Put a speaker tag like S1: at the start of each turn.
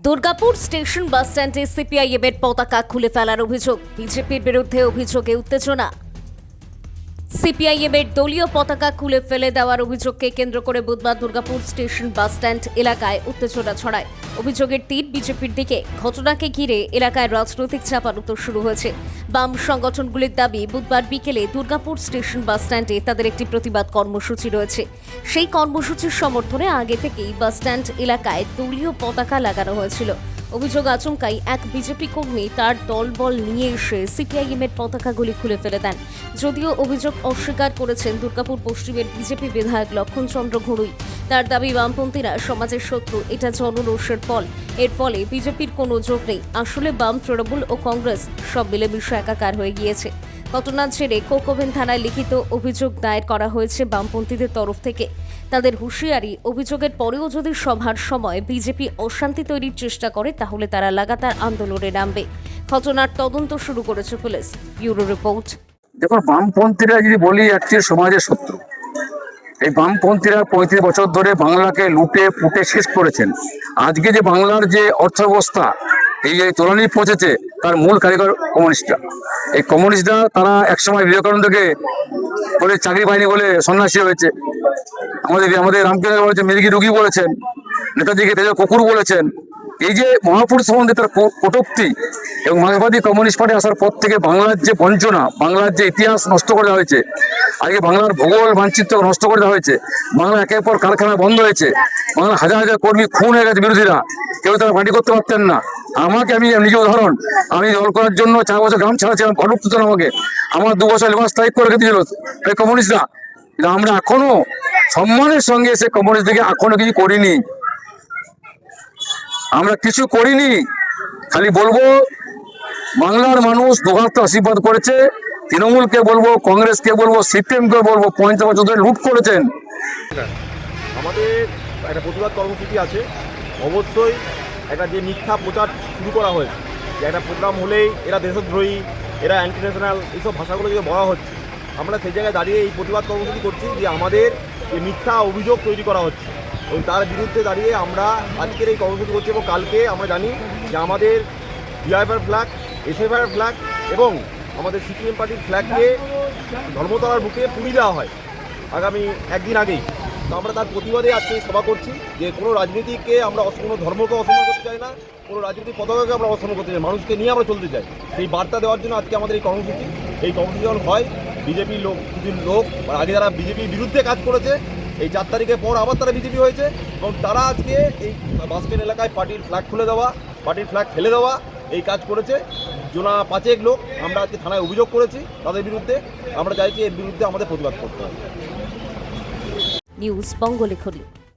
S1: Durgapur station বাস স্ট্যান্ডে সিপিআইএমের পতাকা খুলে ফেলার অভিযোগ, বিজেপির বিরুদ্ধে অভিযোগে উত্তেজনা। সিপিআইএমের দলীয় পতাকা খুলে ফেলে দেওয়ার অভিযোগকে কেন্দ্র করে বুধবার দুর্গাপুর স্টেশন বাস স্ট্যান্ড এলাকায় উত্তেজনা ছড়ায়। অভিযোগের তীর বিজেপির দিকে। ঘটনাকে ঘিরে এলাকায় রাজনৈতিক চাপানুতর শুরু হয়েছে। বাম সংগঠনগুলির দাবি, বুধবার বিকেলে দুর্গাপুর স্টেশন বাস স্ট্যান্ডে তাদের একটি প্রতিবাদ কর্মসূচি রয়েছে। সেই কর্মসূচির সমর্থনে আগে থেকেই বাস স্ট্যান্ড এলাকায় দলীয় পতাকা লাগানো হয়েছিল। অভিযোগ, আচমকাই এক বিজেপি কর্মী তার দলবল নিয়ে এসে সিপিআইএমের পতাকাগুলি খুলে ফেলে দেন। যদিও অভিযোগ অস্বীকার করেছেন দুর্গাপুর পশ্চিমের বিজেপি বিধায়ক লক্ষণচন্দ্র ঘড়ুই। তার দাবি, বামপন্থীরা সমাজের শত্রু, এটা জনরোষের ফল। এর ফলে বিজেপির কোনো যোগ নেই। আসলে বাম, তৃণমূল ও কংগ্রেস সব মিলেমিশে একাকার হয়ে গিয়েছে। ঘটনার জেরে কোকোভেন থানায় লিখিত অভিযোগ দায়ের করা হয়েছে বামপন্থীদের তরফ থেকে। তাদের হুঁশিয়ারি, অভিযোগের পরেও যদি সভার সময় বিজেপি অশান্তি তৈরির চেষ্টা করে তাহলে তারা লাগাতার আন্দোলনে নামবে। ঘটনার তদন্ত শুরু করেছে পুলিশ। Bureau report.
S2: দেখুন, বামপন্থীরা যদি বলি একটি সমাজের শত্রু। এই বামপন্থীরা 35 বছর ধরে বাংলাকে লুটে পুটে শেষ করেছেন। আজকে যে বাংলার যে অর্থব্যবস্থা এই তলানি পৌঁছেছে, তার মূল কারিগর কমিউনিস্টরা। এই কমিউনিস্টরা তারা একসময় বিবেকানন্দকে বলে চাকরি পায়নি বলে সন্ন্যাসী হয়েছে। আমাদের রামকৃষ্ণ বলেছেন মেদিনী রুগী বলেছেন, নেতাজিকে তেজ কুকুর বলেছেন। এই যে মহাপুরুষ সম্বন্ধে তার কটূক্তি এবং মার্ক্সবাদী কমিউনিস্ট পার্টি আসার পর থেকে বাংলার যে বঞ্চনা, বাংলার যে ইতিহাস নষ্ট করে দেওয়া হয়েছে, আজকে বাংলার ভূগোল মানচিত্র নষ্ট করে দেওয়া হয়েছে, বাংলা একের পর কারখানা বন্ধ হয়েছে, বাংলা হাজার হাজার কর্মী খুন হয়ে গেছে বিরোধীরা, কেউ তারা পার্টি করতে পারতেন না। আমি নিজে উদাহরণ, আমি দল করার জন্য 4 বছর গ্রাম ছাড়া ছিলাম, ঘর উঠতো না আমাকে। আমার 2 বছর লেবার স্ট্রাইক করে রেখে দিয়েছিল এই কমিউনিস্টরা। আমরা এখনো সম্মানের সঙ্গে এসে কমিউনিস্টদেরকে এখনো কিছু করিনি। আমরা কিছু করিনি, খালি বলবো বাংলার মানুষ দুহাত আশীর্বাদ করেছে। তৃণমূলকে বলবো, কংগ্রেসকে বলবো, সিপিএমকে বলবো, 50 বছর ধরে লুট করেছেন।
S3: আমাদের একটা প্রতিবাদ কর্মসূচি আছে। অবশ্যই একটা যে মিথ্যা প্রচার শুরু করা হয়েছে, যে একটা প্রোগ্রাম হলেই এরা দেশদ্রোহী, এরা অ্যান্টি ন্যাশনাল, এইসব ভাষাগুলো যে বলা হচ্ছে, আমরা সেই জায়গায় দাঁড়িয়ে এই প্রতিবাদ কর্মসূচি করছি যে আমাদের যে মিথ্যা অভিযোগ তৈরি করা হচ্ছে এবং তার বিরুদ্ধে দাঁড়িয়ে আমরা আজকের এই কর্মসূচি করছি। এবং কালকে আমরা জানি যে আমাদের ডিআইএফআই ফ্ল্যাগ, এসএফআই ফ্ল্যাগ এবং আমাদের সিপিএম পার্টির ফ্ল্যাগকে ধর্মতলার বুকে পুড়িয়ে দেওয়া হয় আগামী একদিন আগেই। তো আমরা তার প্রতিবাদে আজকে সভা করছি যে কোনো রাজনীতিকে আমরা কোনো ধর্মকে অসম্মান করতে চাই না, কোনো রাজনৈতিক পতাকাকে আমরা অসম্মান করতে চাই, মানুষকে নিয়ে আমরা চলতে চাই। সেই বার্তা দেওয়ার জন্য আজকে আমাদের এই কর্মসূচি। এই কর্মসূচি যখন হয়, বিজেপির কিছু লোক আগে যারা বিজেপির বিরুদ্ধে কাজ করেছে, এই 4 তারিখের পর আবার তারা বিজেপি হয়েছে এবং তারা আজকে এই বাসস্ট্যান্ড এলাকায় পার্টির ফ্ল্যাগ খুলে দেওয়া, পার্টির ফ্ল্যাগ ফেলে দেওয়া এই কাজ করেছে। জোনা 5 লোক আমরা আজকে থানায় অভিযোগ করেছি তাদের বিরুদ্ধে। আমরা চাইছি এর বিরুদ্ধে আমাদের প্রতিবাদ করতে হবে।
S1: নিউজ বঙ্গলেখনী।